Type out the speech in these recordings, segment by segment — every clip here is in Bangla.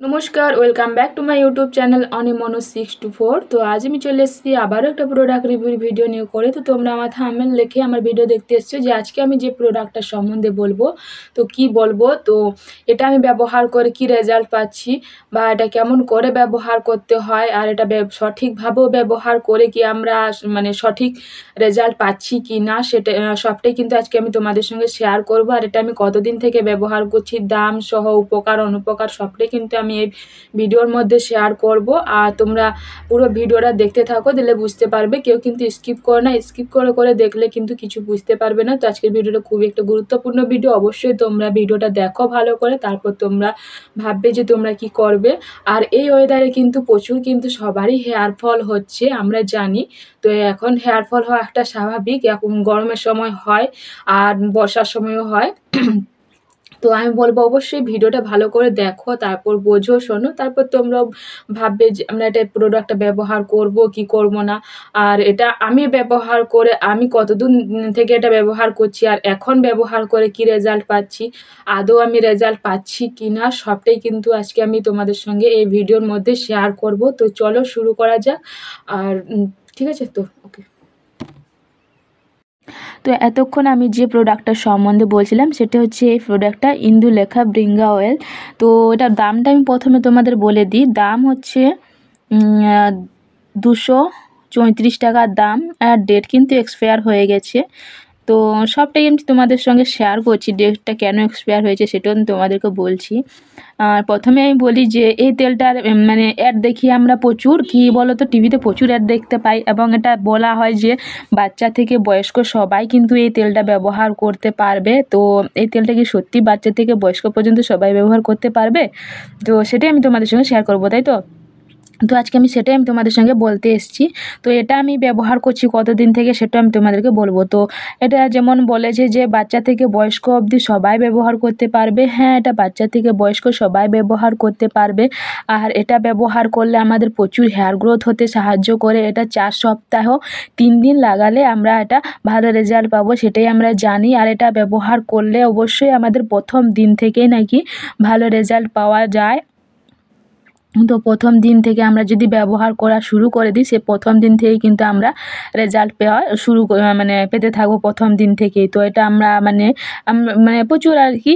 নমস্কার, welcome back to my YouTube channel অনিমনো624। তো আজ আমি চলে এসেছি আবারও একটা প্রোডাক্ট রিভিউর ভিডিও নিয়ে করে। তো তোমরা আমার থাম্বনেল দেখে আমার ভিডিও দেখতে এসছো যে আজকে আমি যে প্রোডাক্টটার সম্বন্ধে বলবো। তো কি বলবো, তো এটা আমি ব্যবহার করে কি রেজাল্ট পাচ্ছি বা এটা কেমন করে ব্যবহার করতে হয়, আর এটা সঠিকভাবেও ব্যবহার করে কি আমরা মানে সঠিক রেজাল্ট পাচ্ছি কি না, সেটা সবটাই কিন্তু আজকে আমি তোমাদের সঙ্গে শেয়ার করবো। আর এটা আমি কতদিন থেকে ব্যবহার করছি, দাম সহ উপকার অনুপকার সবটাই কিন্তু আমি এই ভিডিওর মধ্যে শেয়ার করব। আর তোমরা পুরো ভিডিওটা দেখতে থাকো, দিলে বুঝতে পারবে। কেউ কিন্তু স্কিপ করো না, স্কিপ করে করে দেখলে কিন্তু কিছু বুঝতে পারবে না। তো আজকের ভিডিওটা খুবই একটা গুরুত্বপূর্ণ ভিডিও, অবশ্যই তোমরা ভিডিওটা দেখো ভালো করে, তারপর তোমরা ভাববে যে তোমরা কি করবে। আর এই ওয়েদারে কিন্তু প্রচুর কিন্তু সবারই হেয়ার ফল হচ্ছে, আমরা জানি। তো এখন হেয়ার ফল হওয়া একটা স্বাভাবিক, এখন গরমের সময় হয় আর বর্ষার সময়ও হয়। তো আমি বলবো অবশ্যই ভিডিওটা ভালো করে দেখো, তারপর বোঝো, শোনো, তারপর তোমরাও ভাববে যে আমরা এটা প্রোডাক্টটা ব্যবহার করব কি করব না। আর এটা আমি ব্যবহার করে আমি কতদিন থেকে এটা ব্যবহার করছি, আর এখন ব্যবহার করে কি রেজাল্ট পাচ্ছি, আদৌ আমি রেজাল্ট পাচ্ছি কি না, সবটাই কিন্তু আজকে আমি তোমাদের সঙ্গে এই ভিডিওর মধ্যে শেয়ার করব। তো চলো শুরু করা যাক। আর ঠিক আছে, তো ওকে। তো এতক্ষণ আমি যে প্রোডাক্টটার সম্বন্ধে বলছিলাম সেটা হচ্ছে এই প্রোডাক্টটা ইন্দুলেখা ব্রিঙ্গা অয়েল। তো এটার দামটা আমি প্রথমে তোমাদের বলে দিই। দাম হচ্ছে 234 টাকার দাম, আর ডেট কিন্তু এক্সপায়ার হয়ে গেছে। তো সবটাই আমি তোমাদের সঙ্গে শেয়ার করছি, ডেটটা কেন এক্সপায়ার হয়েছে সেটাও আমি তোমাদেরকে বলছি। আর প্রথমে আমি বলি যে এই তেলটার মানে অ্যাড দেখি আমরা প্রচুর, কি বলো তো, টিভিতে প্রচুর অ্যাড দেখতে পাই, এবং এটা বলা হয় যে বাচ্চা থেকে বয়স্ক সবাই কিন্তু এই তেলটা ব্যবহার করতে পারবে। তো এই তেলটা কি সত্যি বাচ্চা থেকে বয়স্ক পর্যন্ত সবাই ব্যবহার করতে পারবে? তো সেটাই আমি তোমাদের সঙ্গে শেয়ার করবো, তাই তো। তো আজকে আমি সেটাই আমি তোমাদের সঙ্গে বলতে এসেছি। তো এটা আমি ব্যবহার করছি কতদিন থেকে সেটা আমি তোমাদেরকে বলবো। তো এটা যেমন বলেছে যে বাচ্চা থেকে বয়স্ক অবধি সবাই ব্যবহার করতে পারবে। হ্যাঁ, এটা বাচ্চা থেকে বয়স্ক সবাই ব্যবহার করতে পারবে। আর এটা ব্যবহার করলে আমাদের প্রচুর হেয়ার গ্রোথ হতে সাহায্য করে। এটা 4 সপ্তাহ 3 দিন লাগালে আমরা এটা ভালো রেজাল্ট পাবো, সেটাই আমরা জানি। আর এটা ব্যবহার করলে অবশ্যই আমাদের প্রথম দিন থেকেই নাকি ভালো রেজাল্ট পাওয়া যায়। তো প্রথম দিন থেকে আমরা যদি ব্যবহার করা শুরু করে দিই, সে প্রথম দিন থেকেই কিন্তু আমরা রেজাল্ট পাওয়া মানে পেতে থাকবো প্রথম দিন থেকেই। তো এটা আমরা মানে প্রচুর আর কি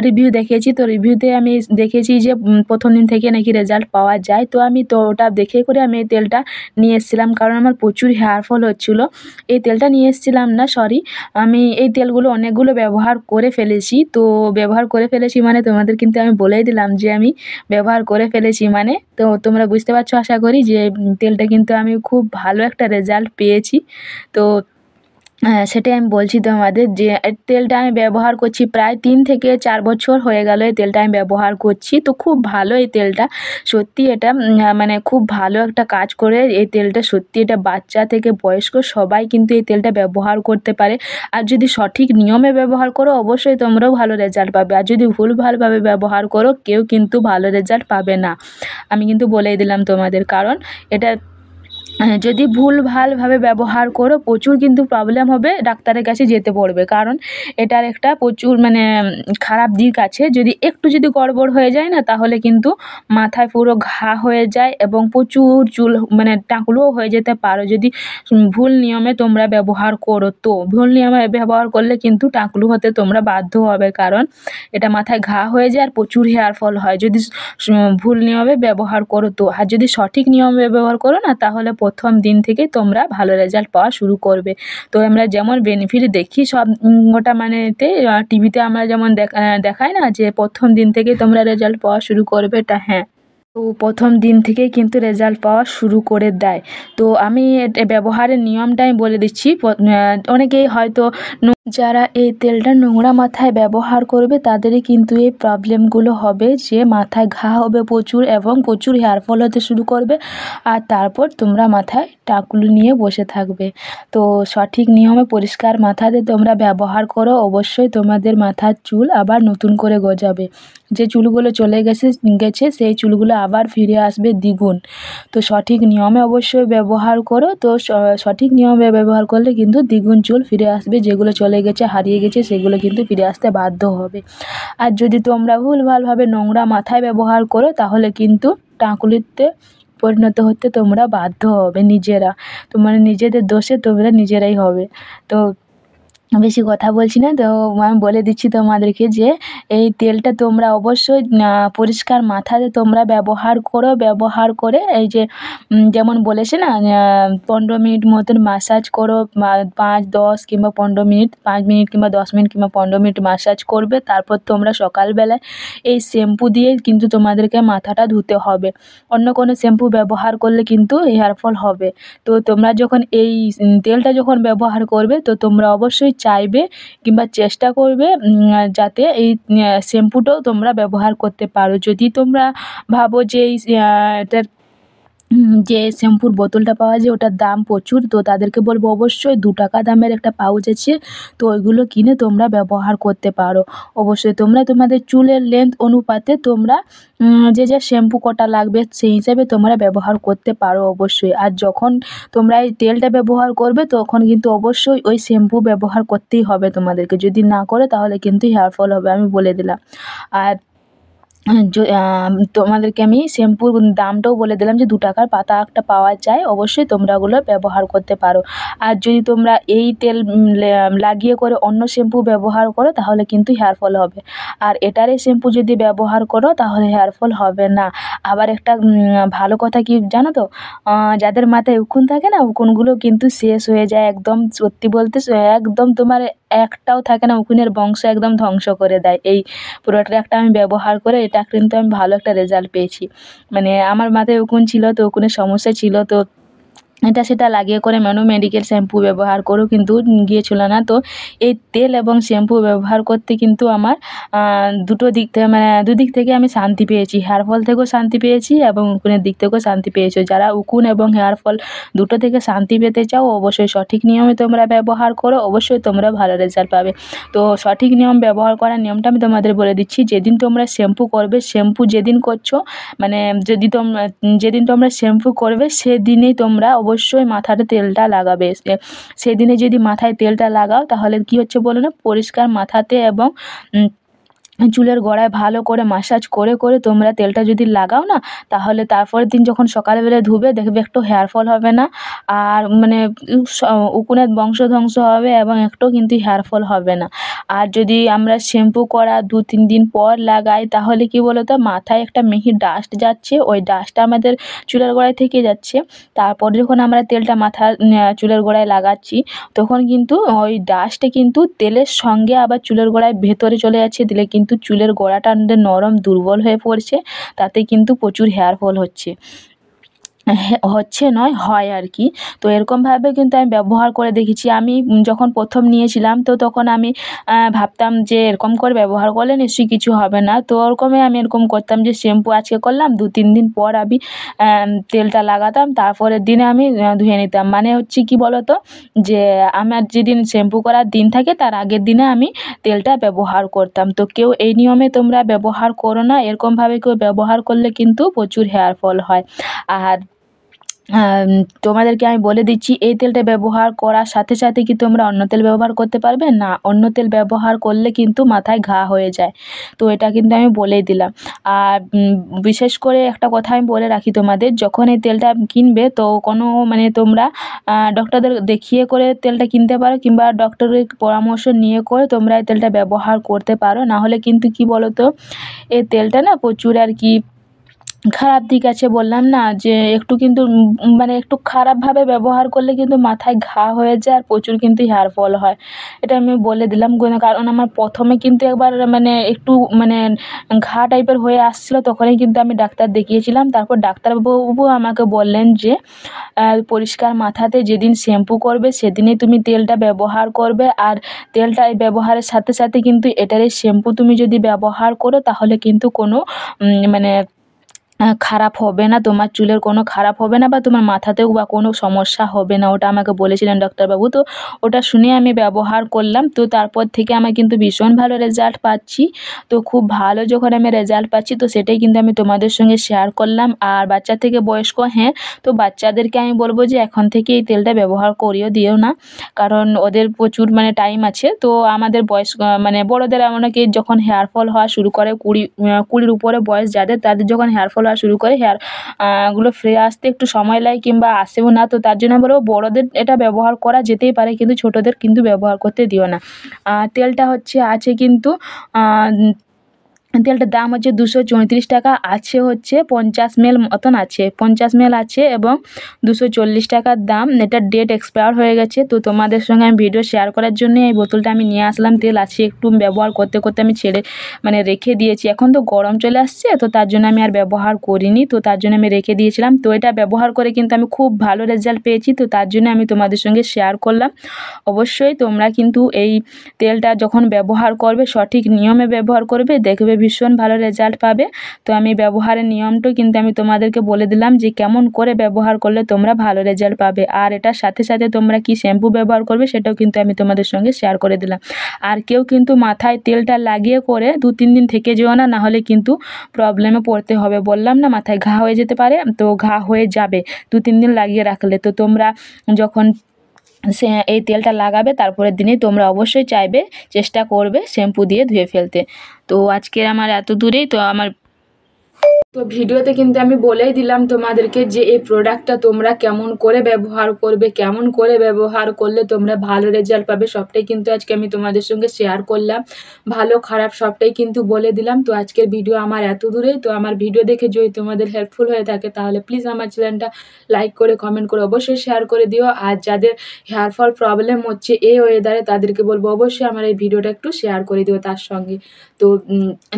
রিভিউ দেখেছি। তো রিভিউতে আমি দেখেছি যে প্রথম দিন থেকে নাকি রেজাল্ট পাওয়া যায়। তো আমি তো ওটা দেখে করে আমি এই তেলটা নিয়ে এসেছিলাম, কারণ আমার প্রচুর হেয়ার ফল হচ্ছিলো। এই তেলটা নিয়ে এসেছিলাম না, সরি, আমি এই তেলগুলো অনেকগুলো ব্যবহার করে ফেলেছি। তো ব্যবহার করে ফেলেছি মানে তোমাদের কিন্তু আমি বলেই দিলাম যে আমি ব্যবহার করে ফেলেছি মানে। তো তোমরা বুঝতে পারছো আশা করি যে তেলটা কিন্তু আমি খুব ভালো একটা রেজাল্ট পেয়েছি। তো সেটাই আমি বলছি তোমাদের যে এই তেলটা আমি ব্যবহার করছি প্রায় 3 থেকে 4 বছর হয়ে গেল এই তেলটা আমি ব্যবহার করছি। তো খুব ভালো এই তেলটা, সত্যি এটা মানে খুব ভালো একটা কাজ করে এই তেলটা। সত্যি এটা বাচ্চা থেকে বয়স্ক সবাই কিন্তু এই তেলটা ব্যবহার করতে পারে। আর যদি সঠিক নিয়মে ব্যবহার করো অবশ্যই তোমরাও ভালো রেজাল্ট পাবে, আর যদি ভুলভালভাবে ব্যবহার করো কেউ কিন্তু ভালো রেজাল্ট পাবে না। আমি কিন্তু বলেই দিলাম তোমাদের, কারণ এটা যদি ভুলভালভাবে ব্যবহার করো প্রচুর কিন্তু প্রবলেম হবে, ডাক্তারের কাছে যেতে পড়বে। কারণ এটার একটা প্রচুর মানে খারাপ দিক আছে। যদি গড়বড় হয়ে যায় না, তাহলে কিন্তু মাথায় পুরো ঘা হয়ে যায় এবং প্রচুর চুল মানে টাকলুও হয়ে যেতে পারো যদি ভুল নিয়মে তোমরা ব্যবহার করো। তো ভুল নিয়মে ব্যবহার করলে কিন্তু টাকলু হতে তোমরা বাধ্য হবে, কারণ এটা মাথায় ঘা হয়ে যায় আর প্রচুর হেয়ার ফল হয় যদি ভুল নিয়মে ব্যবহার করো। তো আর যদি সঠিক নিয়মে ব্যবহার করো না, তাহলে প্রথম দিন থেকে তোমরা ভালো রেজাল্ট পাওয়া শুরু করবে। তো আমরা যেমন বেনিফিট দেখি সব গোটা মানেতে, টিভিতে আমরা যেমন দেখায় না যে প্রথম দিন থেকেই তোমরা রেজাল্ট পাওয়া শুরু করবে, এটা হ্যাঁ, তো প্রথম দিন থেকেই কিন্তু রেজাল্ট পাওয়া শুরু করে দেয়। তো আমি ব্যবহারের নিয়মটা আমি বলে দিচ্ছি। অনেকেই হয়তো যারা এই তেলটা নোংরা মাথায় ব্যবহার করবে তাদেরই কিন্তু এই প্রবলেমগুলো হবে, যে মাথায় ঘা হবে প্রচুর এবং প্রচুর হেয়ার ফল হতে শুরু করবে, আর তারপর তোমরা মাথায় টাকলু নিয়ে বসে থাকবে। তো সঠিক নিয়মে পরিষ্কার মাথাতে তোমরা ব্যবহার করো, অবশ্যই তোমাদের মাথার চুল আবার নতুন করে গজাবে। যে চুলগুলো চলে গেছে সেই চুলগুলো আবার ফিরে আসবে দ্বিগুণ। তো সঠিক নিয়মে অবশ্যই ব্যবহার করো। তো সঠিক নিয়মে ব্যবহার করলে কিন্তু দ্বিগুণ চুল ফিরে আসবে, যেগুলো চলে চলে গেছে, হারিয়ে গেছে, সেগুলো কিন্তু ফিরে আসতে বাধ্য হবে। আর যদি তোমরা ভুলভালভাবে নোংরা মাথায় ব্যবহার করো তাহলে কিন্তু টাকুলিতে পরিণত হতে তোমরা বাধ্য হবে নিজেরা। তোমার নিজেদের দোষে তোমরা নিজেরাই হবে। তো বেশি কথা বলছি না, তো আমি বলে দিচ্ছি তোমাদেরকে যে এই তেলটা তোমরা অবশ্যই পরিষ্কার মাথাতে তোমরা ব্যবহার করো। ব্যবহার করে এই যে যেমন বলেছে না 15 মিনিট মতন ম্যাসাজ করো, 5, 10 কিংবা 15 মিনিট, 5 মিনিট কিংবা 10 মিনিট কিংবা 15 মিনিট ম্যাসাজ করবে। তারপর তোমরা সকালবেলায় এই শ্যাম্পু দিয়ে কিন্তু তোমাদেরকে মাথাটা ধুতে হবে। অন্য কোনো শ্যাম্পু ব্যবহার করলে কিন্তু হেয়ার ফল হবে। তো তোমরা যখন এই তেলটা যখন ব্যবহার করবে তো তোমরা অবশ্যই চাইবে কিংবা চেষ্টা করবে যাতে এই শ্যাম্পুটাও তোমরা ব্যবহার করতে পারো। যদি তোমরা ভাবো যে এই এটার যে শ্যাম্পুর বোতলটা পাওয়া যায় ওটার দাম প্রচুর, তো তাদেরকে বলবো অবশ্যই 2 টাকা দামের একটা পাউচ আছে, তো ওইগুলো কিনে তোমরা ব্যবহার করতে পারো। অবশ্যই তোমরা তোমাদের চুলের লেন্থ অনুপাতে তোমরা যে শ্যাম্পু কটা লাগবে সেই হিসাবে তোমরা ব্যবহার করতে পারো অবশ্যই। আর যখন তোমরা এই তেলটা ব্যবহার করবে তখন কিন্তু অবশ্যই ওই শ্যাম্পু ব্যবহার করতেই হবে তোমাদেরকে। যদি না করে তাহলে কিন্তু হেয়ার ফল হবে, আমি বলে দিলাম। আর তোমাদেরকে আমি শ্যাম্পুর দামটাও বলে দিলাম যে 2 টাকার পাতা একটা পাওয়া যায়, অবশ্যই তোমরা ওগুলো ব্যবহার করতে পারো। আর যদি তোমরা এই তেল লাগিয়ে করে অন্য শ্যাম্পু ব্যবহার করো তাহলে কিন্তু হেয়ার ফল হবে। আর এটারই শ্যাম্পু যদি ব্যবহার করো তাহলে হেয়ার ফল হবে না। আবার একটা ভালো কথা কি জানো তো, যাদের মাথায় উকুন থাকে না, উকুনগুলো কিন্তু শেষ হয়ে যায় একদম। সত্যি বলতে একদম তোমার একটাও থাকে না, উকুনের বংশ একদম ধ্বংস করে দেয় এই প্রোডাক্টটা আমি ব্যবহার করে। এটা কিন্তু আমি ভালো একটা রেজাল্ট পেয়েছি। মানে আমার মাথায় উকুন ছিল, তো উকুনের সমস্যা ছিল, তো এটা সেটা লাগিয়ে করে মেডিকেল শ্যাম্পু ব্যবহার করেও কিন্তু গিয়েছিল না। তো এই তেল এবং শ্যাম্পু ব্যবহার করতে কিন্তু আমার দুটো দিক থেকে মানে দুদিক থেকে আমি শান্তি পেয়েছি। হেয়ার ফল থেকেও শান্তি পেয়েছি এবং উকুনের দিক থেকেও শান্তি পেয়েছি। যারা উকুন এবং হেয়ার ফল দুটো থেকে শান্তি পেতে চাও অবশ্যই সঠিক নিয়মে তোমরা ব্যবহার করো, অবশ্যই তোমরা ভালো রেজাল্ট পাবে। তো সঠিক নিয়ম ব্যবহার করার নিয়মটা আমি তোমাদের বলে দিচ্ছি। যেদিন তোমরা শ্যাম্পু করবে, শ্যাম্পু যেদিন করছো মানে যেদিন তোমরা শ্যাম্পু করবে সেদিনেই তোমরা অবশ্যই মাথাতে তেলটা লাগাবে। সেদিনে যদি মাথায় তেলটা লাগাও তাহলে কি হচ্ছে বলো না, পরিষ্কার মাথাতে এবং চুলের গোড়ায় ভালো করে ম্যাসাজ করে করে তোমরা তেলটা যদি লাগাও না, তাহলে তারপরের দিন যখন সকালবেলা ধুবে দেখবে একটু হেয়ার ফল হবে না। আর মানে উকুনের বংশ ধ্বংস হবে এবং একটু কিন্তু হেয়ার ফল হবে না। আর যদি আমরা শ্যাম্পু করা 2-3 দিন পর লাগাই তাহলে কি বলো তো, মাথায় একটা মিহি ডাস্ট যাচ্ছে, ওই ডাস্টটা আমাদের চুলের গোড়ায় থেকে যাচ্ছে। তারপর যখন আমরা তেলটা চুলের গোড়ায় লাগাচ্ছি তখন কিন্তু ওই ডাস্টে কিন্তু তেলের সঙ্গে আবার চুলের গোড়ায় ভেতরে চলে যাচ্ছে, দিলে কিন্তু চুলের গোড়াটা আমাদের নরম দুর্বল হয়ে পড়ছে, তাতে কিন্তু প্রচুর হেয়ার ফল হচ্ছে নয় হয় আর কি। তো এরকমভাবে কিন্তু আমি ব্যবহার করে দেখেছি। আমি যখন প্রথম নিয়েছিলাম তো তখন আমি ভাবতাম যে এরকম করে ব্যবহার করলে নিশ্চয়ই কিছু হবে না। তো ওরকমই আমি এরকম করতাম যে শ্যাম্পু আজকে করলাম, 2-3 দিন পর আমি তেলটা লাগাতাম, তারপরের দিনে আমি ধুয়ে নিতাম। মানে হচ্ছে কি বলো তো, যে আমার যেদিন শ্যাম্পু করার দিন থাকে তার আগের দিনে আমি তেলটা ব্যবহার করতাম। তো কেউ এই নিয়মে তোমরা ব্যবহার করো না। এরকমভাবে কেউ ব্যবহার করলে কিন্তু প্রচুর হেয়ার ফল হয়। আর তোমাদেরকে আমি বলে দিচ্ছি এই তেলটা ব্যবহার করার সাথে সাথে কি তোমরা অন্য তেল ব্যবহার করতে পারবে না? অন্য তেল ব্যবহার করলে কিন্তু মাথায় ঘা হয়ে যায়। তো এটা কিন্তু আমি বলেই দিলাম। আর বিশেষ করে একটা কথা আমি বলে রাখি তোমাদের, যখন এই তেলটা কিনবে তো কোনো মানে তোমরা ডক্টরদের দেখিয়ে করে তেলটা কিনতে পারো কিংবা ডক্টরের পরামর্শ নিয়ে করে তোমরা এই তেলটা ব্যবহার করতে পারো। না হলে কিন্তু কি বলো তো, এই তেলটা না প্রচুর আর কি খারাপ দিক আছে। বললাম না যে একটু কিন্তু মানে একটু খারাপভাবে ব্যবহার করলে কিন্তু মাথায় ঘা হয়ে যায় আর প্রচুর কিন্তু হেয়ার ফল হয়। এটা আমি বলে দিলাম কারণ আমার প্রথমে কিন্তু একবার মানে একটু মানে ঘা টাইপের হয়ে আসছিলো, তখনই কিন্তু আমি ডাক্তার দেখিয়েছিলাম। তারপর ডাক্তারবাবু আমাকে বললেন যে পরিষ্কার মাথাতে যেদিন শ্যাম্পু করবে সেদিনই তুমি তেলটা ব্যবহার করবে। আর তেলটা ব্যবহারের সাথে সাথে কিন্তু এটারই শ্যাম্পু তুমি যদি ব্যবহার করো তাহলে কিন্তু কোনো মানে খারাপ হবে না, তোমার চুলের কোনো খারাপ হবে না বা তোমার মাথাতেও বা কোনো সমস্যা হবে না, ওটা আমাকে বলেছিলেন ডাক্তারবাবু। তো ওটা শুনে আমি ব্যবহার করলাম, তো তারপর থেকে আমার কিন্তু ভীষণ ভালো রেজাল্ট পাচ্ছি। তো খুব ভালো যখন আমি রেজাল্ট পাচ্ছি তো সেটাই কিন্তু আমি তোমাদের সঙ্গে শেয়ার করলাম। আর বাচ্চা থেকে বয়স্ক, হ্যাঁ, তো বাচ্চাদেরকে আমি বলবো যে এখন থেকে এই তেলটা ব্যবহার করিও দিও না, কারণ ওদের প্রচুর মানে টাইম আছে। তো আমাদের বয়স মানে বড়দের অনেকে যখন হেয়ার ফল হওয়া শুরু করে 20-20 উপরে বয়স যাদের, তাদের যখন হেয়ার ফল হওয়া শুরু করে হেয়ার গুলো ফিরে আসতে একটু সময় লাগে কিংবা আসেও না। তো তার জন্য বলবো বড়দের এটা ব্যবহার করা যেতেই পারে, কিন্তু ছোটদের কিন্তু ব্যবহার করতে দিও না। তেলটা হচ্ছে আছে কিন্তু তেলটার দাম হচ্ছে 234 টাকা, আছে হচ্ছে 50 ml মতন আছে, 50 ml আছে এবং 240 টাকার দাম। এটার ডেট এক্সপায়ার হয়ে গেছে। তো তোমাদের সঙ্গে আমি ভিডিও শেয়ার করার জন্য এই বোতলটা আমি নিয়ে আসলাম। তেল আছে একটু, ব্যবহার করতে করতে আমি ছেড়ে মানে রেখে দিয়েছি। এখন তো গরম চলে আসছে, তো তার জন্য আমি আর ব্যবহার করিনি, তো তার জন্য আমি রেখে দিয়েছিলাম। তো এটা ব্যবহার করে কিন্তু আমি খুব ভালো রেজাল্ট পেয়েছি, তো তার জন্য আমি তোমাদের সঙ্গে শেয়ার করলাম। অবশ্যই তোমরা কিন্তু এই তেলটা যখন ব্যবহার করবে সঠিক নিয়মে ব্যবহার করবে, দেখবে ভীষণ ভালো রেজাল্ট পাবে। তো আমি ব্যবহারের নিয়মটাও কিন্তু আমি তোমাদেরকে বলে দিলাম যে কেমন করে ব্যবহার করলে তোমরা ভালো রেজাল্ট পাবে। আর এটার সাথে সাথে তোমরা কি শ্যাম্পু ব্যবহার করবে সেটাও কিন্তু আমি তোমাদের সঙ্গে শেয়ার করে দিলাম। আর কেউ কিন্তু মাথায় তেলটা লাগিয়ে করে 2-3 দিন থেকে যেও না, নাহলে কিন্তু প্রবলেমে পড়তে হবে। বললাম না, মাথায় ঘা হয়ে যেতে পারে, তো ঘা হয়ে যাবে 2-3 দিন লাগিয়ে রাখলে। তো তোমরা যখন এই তেলটা লাগাবে তারপরের দিনেই তোমরা অবশ্যই চাইবে, চেষ্টা করবে শ্যাম্পু দিয়ে ধুয়ে ফেলতে। তো আজকের আমার এত দূরেই, তো আমার তো ভিডিওতে কিন্তু আমি বলেই দিলাম তোমাদেরকে যে এই প্রোডাক্টটা তোমরা কেমন করে ব্যবহার করবে, কেমন করে ব্যবহার করলে তোমরা ভালো রেজাল্ট পাবে, সবটাই কিন্তু আজকে আমি তোমাদের সঙ্গে শেয়ার করলাম। ভালো খারাপ সবটাই কিন্তু বলে দিলাম। তো আজকের ভিডিও আমার এত দূরেই। তো আমার ভিডিও দেখে যদি তোমাদের হেল্পফুল হয়ে থাকে তাহলে প্লিজ আমার চ্যানেলটা লাইক করে কমেন্ট করে অবশ্যই শেয়ার করে দিও। আর যাদের হেয়ার ফল প্রবলেম হচ্ছে এই ওয়েদারে তাদেরকে বলবো অবশ্যই আমার এই ভিডিওটা একটু শেয়ার করে দিও তার সঙ্গে। তো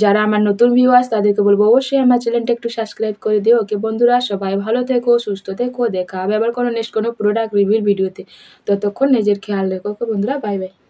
যারা আমার নতুন ভিউয়ার্স তাদেরকে বলবো অবশ্যই আমার চ্যানেলটা একটু সাবস্ক্রাইব করে দিও। ওকে বন্ধুরা, সবাই ভালো থেকো, সুস্থ থেকো, দেখা হবে আবার কোনো নেক্সট কোনো প্রোডাক্ট রিভিউর ভিডিওতে। ততক্ষণ নিজের খেয়াল রেখো। ওকে বন্ধুরা, বাই বাই।